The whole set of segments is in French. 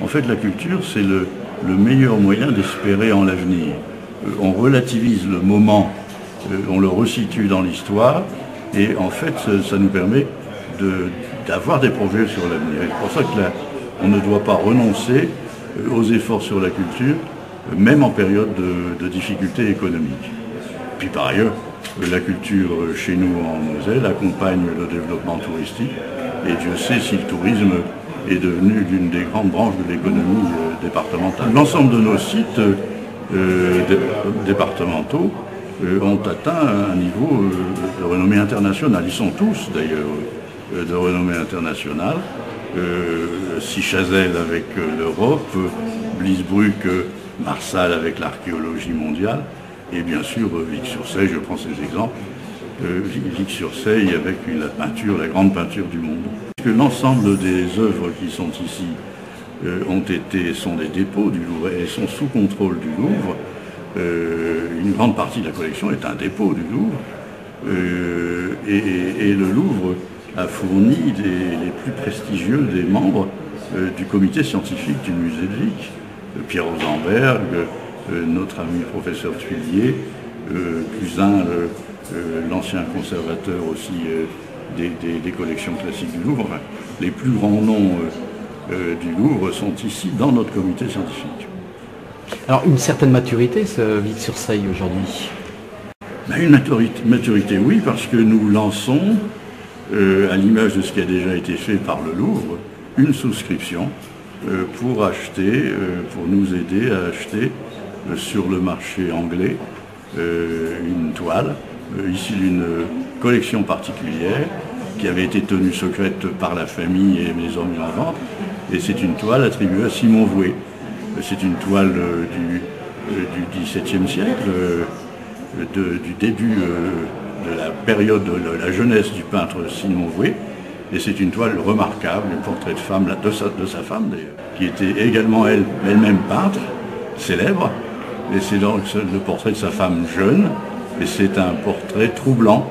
fait, la culture, c'est le meilleur moyen d'espérer en l'avenir. On relativise le moment, on le resitue dans l'histoire, et en fait, ça nous permet d'avoir des projets sur l'avenir. C'est pour ça qu'on ne doit pas renoncer aux efforts sur la culture, même en période de difficultés économiques. Puis par ailleurs, la culture chez nous en Moselle accompagne le développement touristique, et Dieu sait si le tourisme est devenu l'une des grandes branches de l'économie départementale. L'ensemble de nos sites départementaux ont atteint un niveau de renommée internationale. Ils sont tous d'ailleurs de renommée internationale. Sichazel avec l'Europe, Blisbruck, Marsal avec l'archéologie mondiale, et bien sûr Vic-sur-Seille, je prends ces exemples, Vic-sur-Seille avec la peinture, la grande peinture du monde. L'ensemble des œuvres qui sont ici sont des dépôts du Louvre et sont sous contrôle du Louvre. Une grande partie de la collection est un dépôt du Louvre, et le Louvre a fourni les plus prestigieux des membres du comité scientifique du musée de Vic. Pierre Rosenberg, notre ami professeur Tuillier, Cousin, l'ancien conservateur aussi des collections classiques du Louvre. Enfin, les plus grands noms du Louvre sont ici dans notre comité scientifique. Alors une certaine maturité, ce Vic-sur-Seille aujourd'hui? Une maturité, oui, parce que nous lançons, à l'image de ce qui a déjà été fait par le Louvre, une souscription pour acheter, pour nous aider à acheter sur le marché anglais une toile issue d'une collection particulière qui avait été tenue secrète par la famille et les hommes en vente, et c'est une toile attribuée à Simon Vouet. C'est une toile du XVIIe siècle, du début de la période de la jeunesse du peintre Simon Vouet, et c'est une toile remarquable, un portrait de femme, de sa femme d'ailleurs, qui était également elle-même peintre, célèbre, et c'est donc le portrait de sa femme jeune, et c'est un portrait troublant.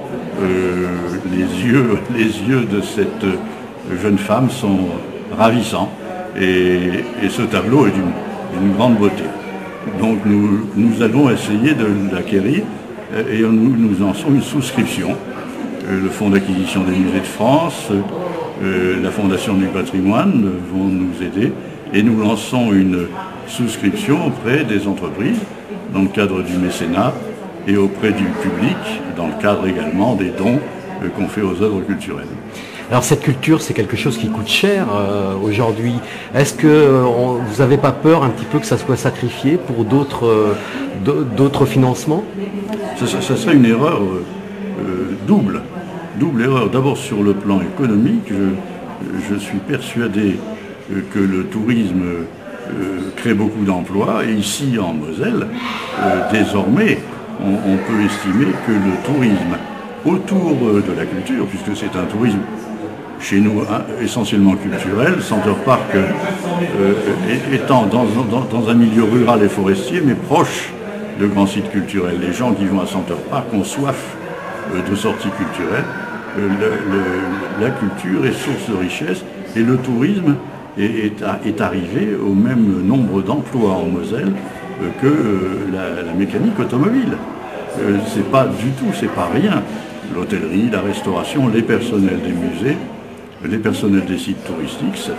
Les yeux de cette jeune femme sont ravissants, et ce tableau est d'une grande beauté. Donc nous allons essayer de l'acquérir, et nous lançons une souscription. Le Fonds d'acquisition des musées de France, la Fondation du patrimoine vont nous aider, et nous lançons une souscription auprès des entreprises dans le cadre du mécénat et auprès du public dans le cadre également des dons qu'on fait aux œuvres culturelles. Alors cette culture, c'est quelque chose qui coûte cher aujourd'hui. Est-ce que vous n'avez pas peur un petit peu que ça soit sacrifié pour d'autres financements? Ça serait une erreur double erreur. D'abord sur le plan économique, je suis persuadé que le tourisme crée beaucoup d'emplois, et ici en Moselle, désormais, on peut estimer que le tourisme autour de la culture, puisque c'est un tourisme chez nous essentiellement culturel, Center Park étant dans un milieu rural et forestier, mais proche de grands sites culturels. Les gens qui vont à Center Park ont soif de sorties culturelles. La culture est source de richesse, et le tourisme est arrivé au même nombre d'emplois en Moselle que la mécanique automobile. C'est pas du tout, c'est pas rien. L'hôtellerie, la restauration, les personnels des musées, les personnels des sites touristiques, ça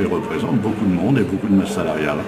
représente beaucoup de monde et beaucoup de masse salariale.